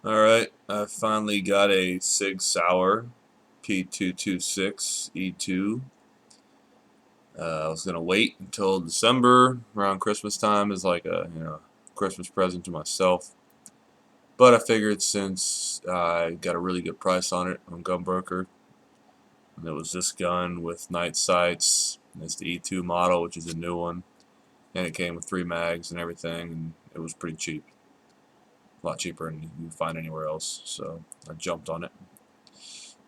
Alright, I finally got a Sig Sauer P226 E2. I was gonna wait until December around Christmas time as like a Christmas present to myself, but I figured since I got a really good price on it on Gunbroker, and it was this gun with night sights. And it's the E2 model, which is a new one, and it came with 3 mags and everything, and it was pretty cheap, a lot cheaper than you can find anywhere else. So I jumped on it,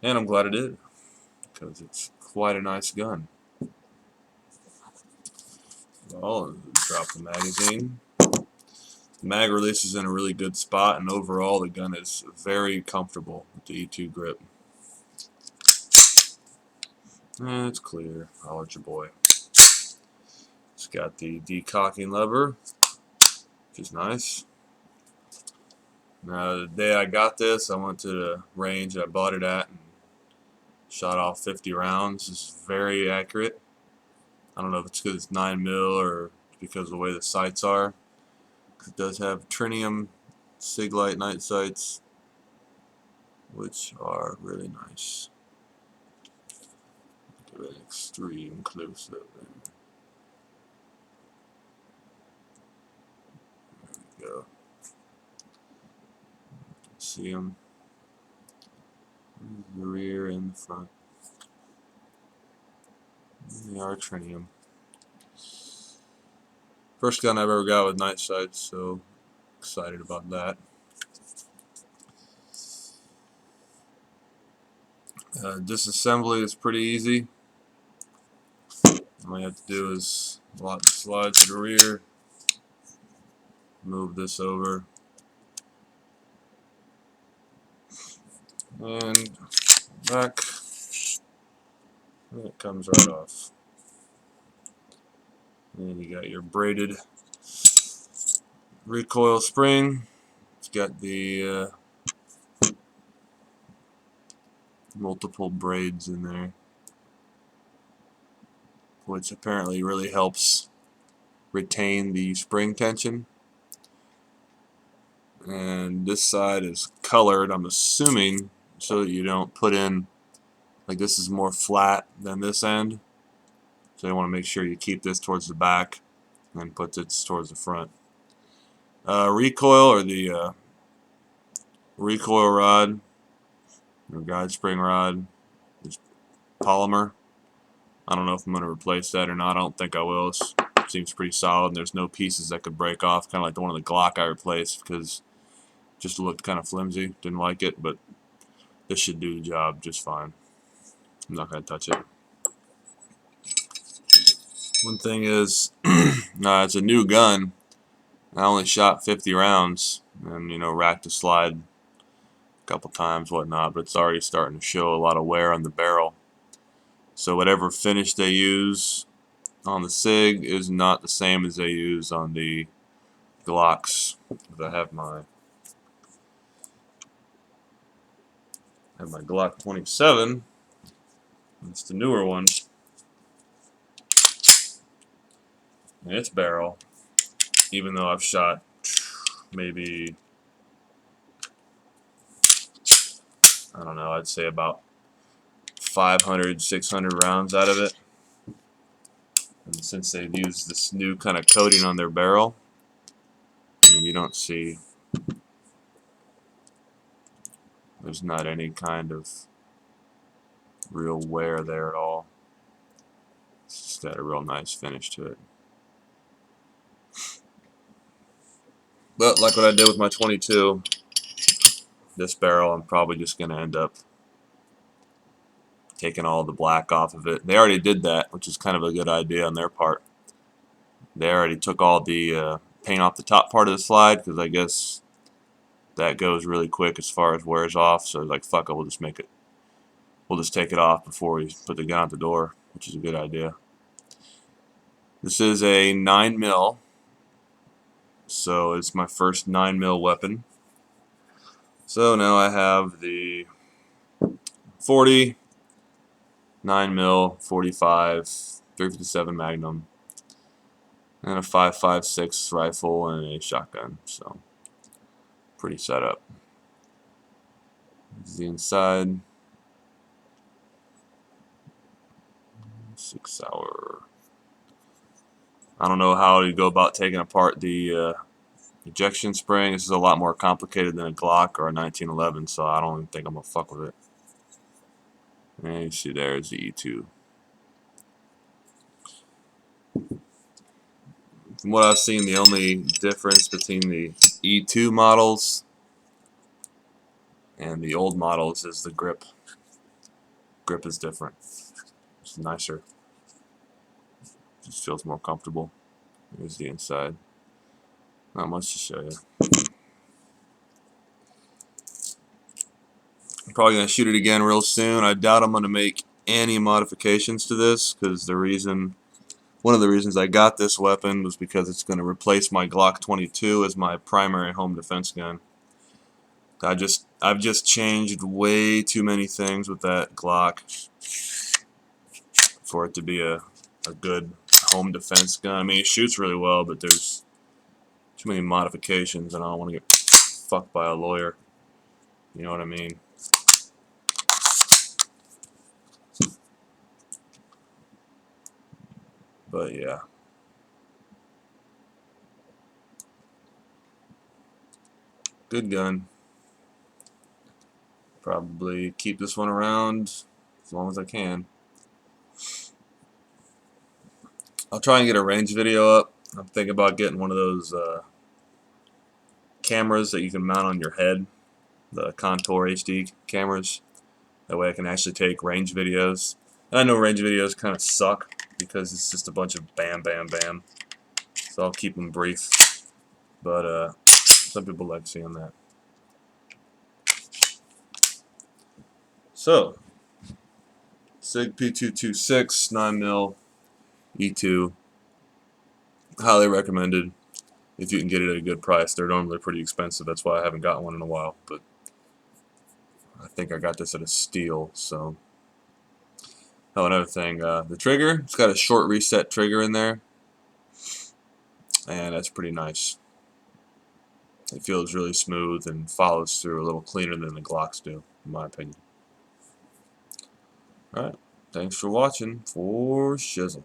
and I'm glad I did, because it's quite a nice gun. Well, drop the magazine. The mag release is in a really good spot, and overall the gun is very comfortable with the E2 grip. It's clear. I'll let your boy. It's got the decocking lever, which is nice. Now, the day I got this, I went to the range I bought it at and shot off 50 rounds. It's very accurate. I don't know if it's because it's 9mm or because of the way the sights are. It does have tritium Sig Light night sights, which are really nice. Give it an extreme close up. There we go. See them. The rear and the front. They are tritium. First gun I've ever got with night sights, so excited about that. Disassembly is pretty easy. All you have to do is lock the slide to the rear, move this over, and back, and it comes right off. And you got your braided recoil spring. It's got the multiple braids in there, which apparently really helps retain the spring tension. And this side is colored, I'm assuming, so that you don't put in, like, this is more flat than this end, so you want to make sure you keep this towards the back and put this towards the front. Recoil, or the recoil rod or guide spring rod, is polymer. I don't know if I'm going to replace that or not. I don't think I will. It seems pretty solid, and there's no pieces that could break off, kind of like the one of the Glock I replaced, because it just looked kind of flimsy. Didn't like it, but this should do the job just fine. I'm not going to touch it. One thing is, it's a new gun. I only shot 50 rounds and, racked the slide a couple times, whatnot, but it's already starting to show a lot of wear on the barrel. So whatever finish they use on the Sig is not the same as they use on the Glocks. I have my Glock 27. It's the newer one. And its barrel, even though I've shot maybe, I don't know, I'd say about 500, 600 rounds out of it. And since they've used this new kind of coating on their barrel, you don't see, there's not any kind of real wear there at all. It's just got a real nice finish to it. But like what I did with my 22, this barrel, I'm probably just going to end up taking all the black off of it. They already did that, which is kind of a good idea on their part. They already took all the paint off the top part of the slide, because I guess that goes really quick as far as wears off. So like, fuck it, we'll just take it off before we put the gun out the door, which is a good idea. This is a 9mm, so it's my first 9mm weapon. So now I have the 40, 9mm, 45, 357 Magnum, and a 5.56 rifle and a shotgun. So pretty set up. This is the inside. Sig Sauer. I don't know how to go about taking apart the ejection spring. This is a lot more complicated than a Glock or a 1911, so I don't even think I'm gonna fuck with it. And you see there's the E2. From what I've seen, the only difference between the E2 models and the old models is the grip. Grip is different. It's nicer. Just feels more comfortable. Here's the inside. Not much to show you. I'm probably going to shoot it again real soon. I doubt I'm going to make any modifications to this because one of the reasons I got this weapon was because it's going to replace my Glock 22 as my primary home defense gun. I've just changed way too many things with that Glock for it to be a good home defense gun. I mean, it shoots really well, but there's too many modifications, and I don't want to get fucked by a lawyer. You know what I mean? But yeah. Good gun. Probably keep this one around as long as I can. I'll try and get a range video up. I'm thinking about getting one of those cameras that you can mount on your head, the Contour HD cameras. That way I can actually take range videos. And I know range videos kind of suck because it's just a bunch of bam, bam, bam. So I'll keep them brief. But some people like seeing that. So, Sig P226 9mm E2. Highly recommended if you can get it at a good price. They're normally pretty expensive. That's why I haven't got one in a while. But I think I got this at a steal. So, oh, another thing, the trigger. It's got a short reset trigger in there, and that's pretty nice. It feels really smooth and follows through a little cleaner than the Glocks do, in my opinion. Alright, thanks for watching. For shizzle.